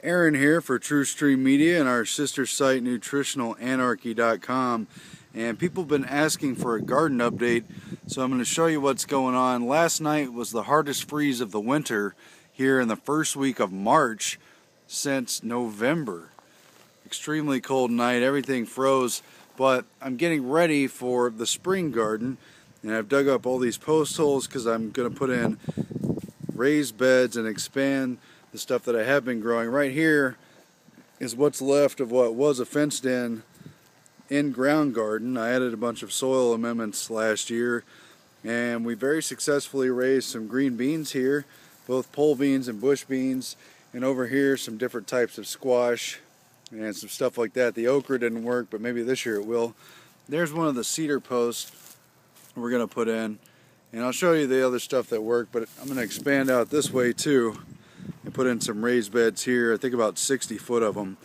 Aaron here for TrueStream Media and our sister site nutritionalanarchy.com, and people have been asking for a garden update, so I'm going to show you what's going on. Last night was the hardest freeze of the winter here in the first week of March since November. Extremely cold night, everything froze, but I'm getting ready for the spring garden, and I've dug up all these post holes because I'm going to put in raised beds and expand the stuff that I have been growing. Right here is what's left of what was a fenced-in in-ground garden. I added a bunch of soil amendments last year, and we very successfully raised some green beans here, both pole beans and bush beans, and over here some different types of squash and some stuff like that. The okra didn't work, but maybe this year it will. There's one of the cedar posts we're going to put in, and I'll show you the other stuff that worked, but I'm going to expand out this way too and put in some raised beds here. I think about 60 foot of them.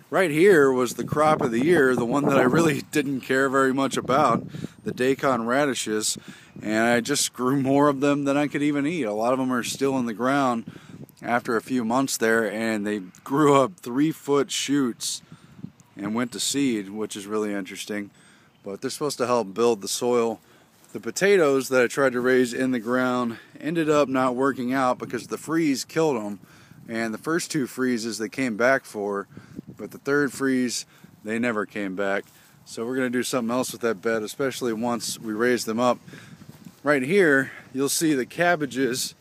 Right here was the crop of the year, the one that I really didn't care very much about, the Daikon radishes, and I just grew more of them than I could even eat. A lot of them are still in the ground after a few months there, and they grew up 3-foot shoots and went to seed, which is really interesting. But they're supposed to help build the soil. The potatoes that I tried to raise in the ground ended up not working out because the freeze killed them. And the first 2 freezes they came back for, but the third freeze they never came back. So we're going to do something else with that bed, especially once we raise them up. Right here you'll see the cabbages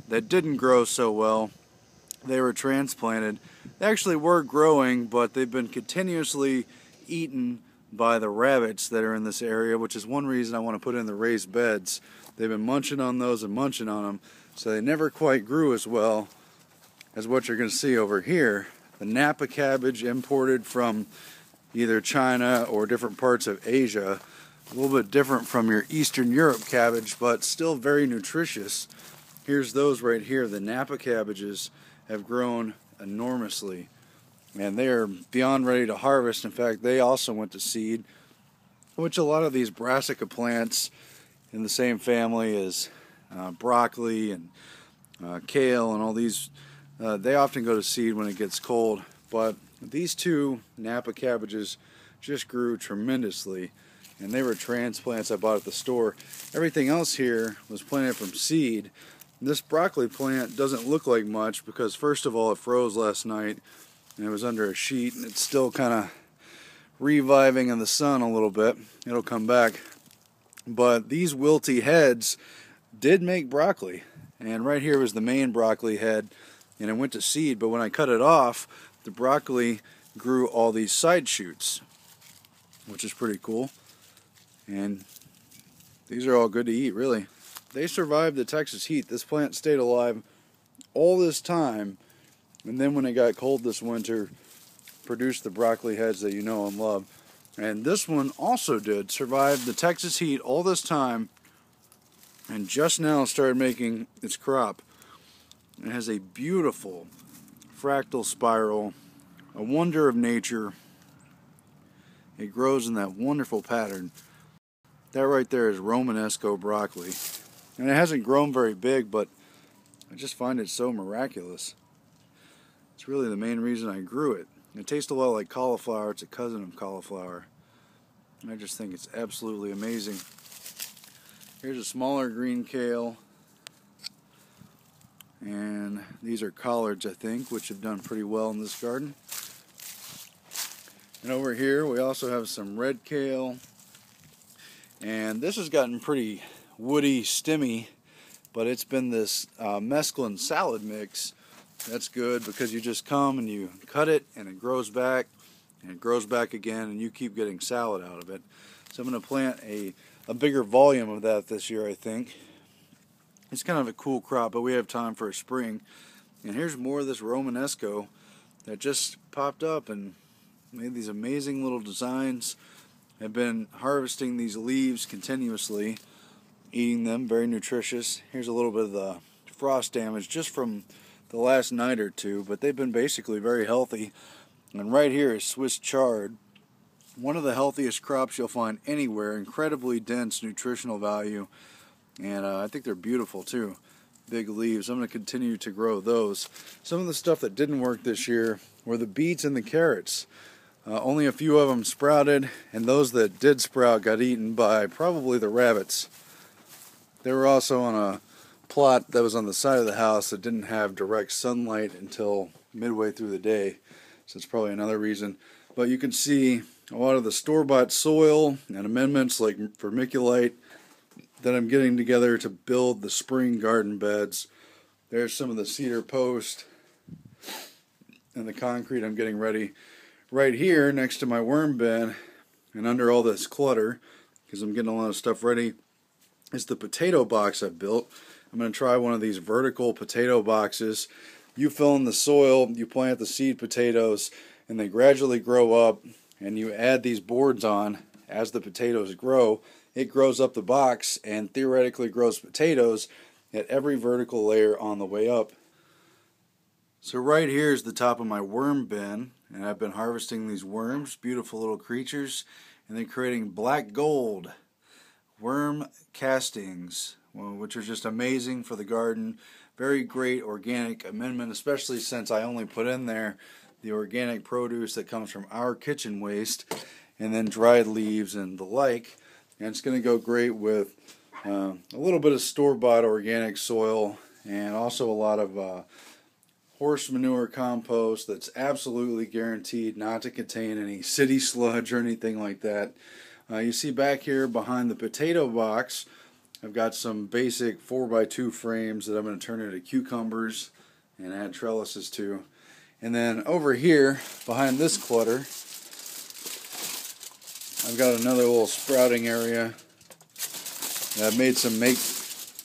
that didn't grow so well. They were transplanted. They actually were growing, but they've been continuously eaten by the rabbits that are in this area, which is one reason I want to put in the raised beds. They've been munching on those and munching on them, so they never quite grew as well as what you're going to see over here. The Napa Cabbage, imported from either China or different parts of Asia. A little bit different from your Eastern Europe cabbage, but still very nutritious. Here's those right here. The Napa cabbages have grown enormously, and they are beyond ready to harvest. In fact, they also went to seed, which a lot of these brassica plants in the same family as broccoli and kale and all these, they often go to seed when it gets cold. But these 2 Napa cabbages just grew tremendously, and they were transplants I bought at the store. Everything else here was planted from seed. This broccoli plant doesn't look like much because, first of all, it froze last night and it was under a sheet, and it's still kind of reviving in the sun a little bit. It'll come back. But these wilty heads did make broccoli, and right here was the main broccoli head, and it went to seed, but when I cut it off, the broccoli grew all these side shoots, which is pretty cool. And these are all good to eat, really. They survived the Texas heat. This plant stayed alive all this time, and then when it got cold this winter, produced the broccoli heads that you know and love. And this one also did survive the Texas heat all this time, and just now started making its crop. It has a beautiful fractal spiral, a wonder of nature. It grows in that wonderful pattern. That right there is Romanesco broccoli. And it hasn't grown very big, but I just find it so miraculous. It's really the main reason I grew it. It tastes a lot like cauliflower. It's a cousin of cauliflower. And I just think it's absolutely amazing. Here's a smaller green kale. And these are collards, I think, which have done pretty well in this garden. And over here we also have some red kale. And this has gotten pretty woody, stemmy, but it's been this mesclun salad mix. That's good because you just come and you cut it and it grows back and it grows back again, and you keep getting salad out of it. So I'm going to plant a bigger volume of that this year, I think. It's kind of a cool crop, but we have time for a spring. And here's more of this Romanesco that just popped up and made these amazing little designs. I've been harvesting these leaves continuously, eating them, very nutritious. Here's a little bit of the frost damage just from the last night or 2, but they've been basically very healthy. And right here is Swiss chard, one of the healthiest crops you'll find anywhere, incredibly dense nutritional value, and I think they're beautiful too. big leaves. I'm going to continue to grow those. Some of the stuff that didn't work this year were the beets and the carrots. Only a few of them sprouted, and those that did sprout got eaten by probably the rabbits. They were also on a plot that was on the side of the house that didn't have direct sunlight until midway through the day, so it's probably another reason. But you can see a lot of the store-bought soil and amendments like vermiculite that I'm getting together to build the spring garden beds. There's some of the cedar post and the concrete I'm getting ready. Right here next to my worm bin and under all this clutter, because I'm getting a lot of stuff ready, is the potato box I've built. I'm going to try one of these vertical potato boxes. You fill in the soil, you plant the seed potatoes, and they gradually grow up, and you add these boards on as the potatoes grow. It grows up the box and theoretically grows potatoes at every vertical layer on the way up. So right here is the top of my worm bin, and I've been harvesting these worms, beautiful little creatures, and then creating black gold worm castings, which are just amazing for the garden. Very great organic amendment, especially since I only put in there the organic produce that comes from our kitchen waste and then dried leaves and the like. And it's going to go great with a little bit of store-bought organic soil and also a lot of horse manure compost that's absolutely guaranteed not to contain any city sludge or anything like that. You see back here behind the potato box, I've got some basic 4x2 frames that I'm going to turn into cucumbers and add trellises to. And then over here, behind this clutter, I've got another little sprouting area. I've made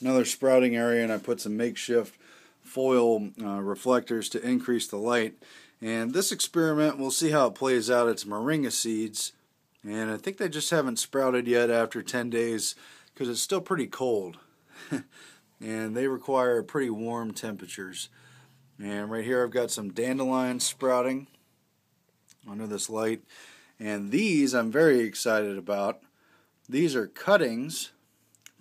another sprouting area, and I put some makeshift foil reflectors to increase the light. And this experiment, we'll see how it plays out. It's moringa seeds, and I think they just haven't sprouted yet after 10 days because it's still pretty cold. And they require pretty warm temperatures. And right here I've got some dandelions sprouting under this light. And these I'm very excited about. These are cuttings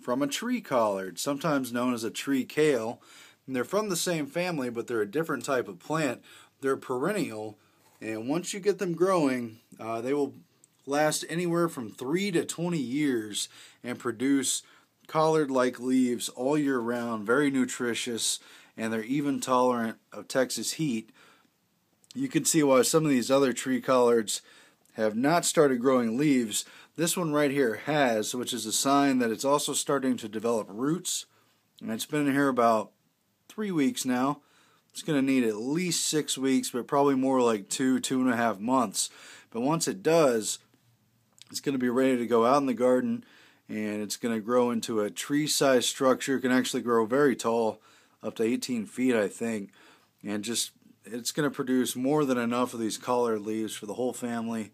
from a tree collard, sometimes known as a tree kale. And they're from the same family, but they're a different type of plant. They're perennial, and once you get them growing, they will last anywhere from 3 to 20 years and produce collard-like leaves all year round, very nutritious, and they're even tolerant of Texas heat. You can see why some of these other tree collards have not started growing leaves. This one right here has, which is a sign that it's also starting to develop roots, and it's been in here about 3 weeks now. It's going to need at least 6 weeks, but probably more like 2.5 months. But once it does, it's going to be ready to go out in the garden, and it's going to grow into a tree-sized structure. It can actually grow very tall, up to 18 feet, I think. And it's going to produce more than enough of these collard leaves for the whole family.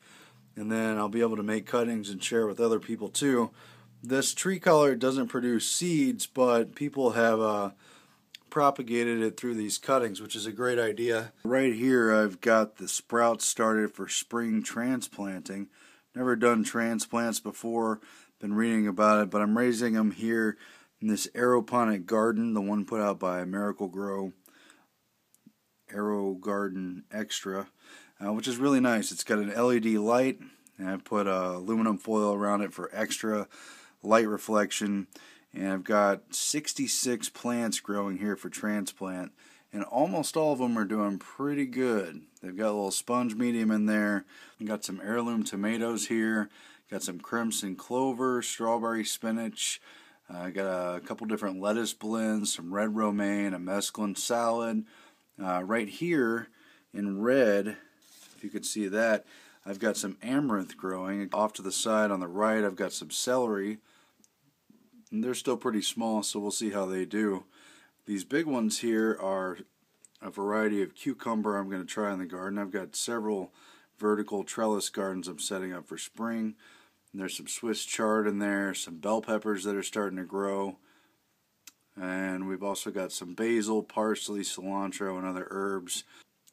And then I'll be able to make cuttings and share with other people too. This tree collard doesn't produce seeds, but people have propagated it through these cuttings, which is a great idea. Right here I've got the sprouts started for spring transplanting. Never done transplants before, been reading about it, but I'm raising them here in this aeroponic garden, the one put out by Miracle-Gro Aero Garden Extra, which is really nice. It's got an LED light, and I put aluminum foil around it for extra light reflection. And I've got 66 plants growing here for transplant, and almost all of them are doing pretty good. They've got a little sponge medium in there. I've got some heirloom tomatoes here. Got some crimson clover, strawberry spinach. I got a couple different lettuce blends, some red romaine, a mesclun salad. Right here in red, if you could see that, I've got some amaranth growing. Off to the side on the right, I've got some celery. And they're still pretty small, so we'll see how they do. These big ones here are a variety of cucumber I'm going to try in the garden. I've got several vertical trellis gardens I'm setting up for spring. And there's some Swiss chard in there, some bell peppers that are starting to grow. And we've also got some basil, parsley, cilantro, and other herbs.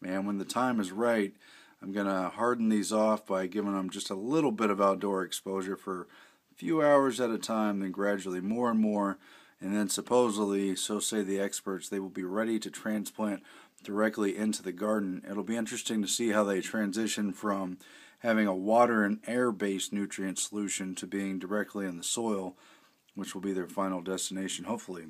And when the time is right, I'm going to harden these off by giving them just a little bit of outdoor exposure for few hours at a time, then gradually more and more, and then supposedly, so say the experts, they will be ready to transplant directly into the garden. It'll be interesting to see how they transition from having a water and air-based nutrient solution to being directly in the soil, which will be their final destination, hopefully.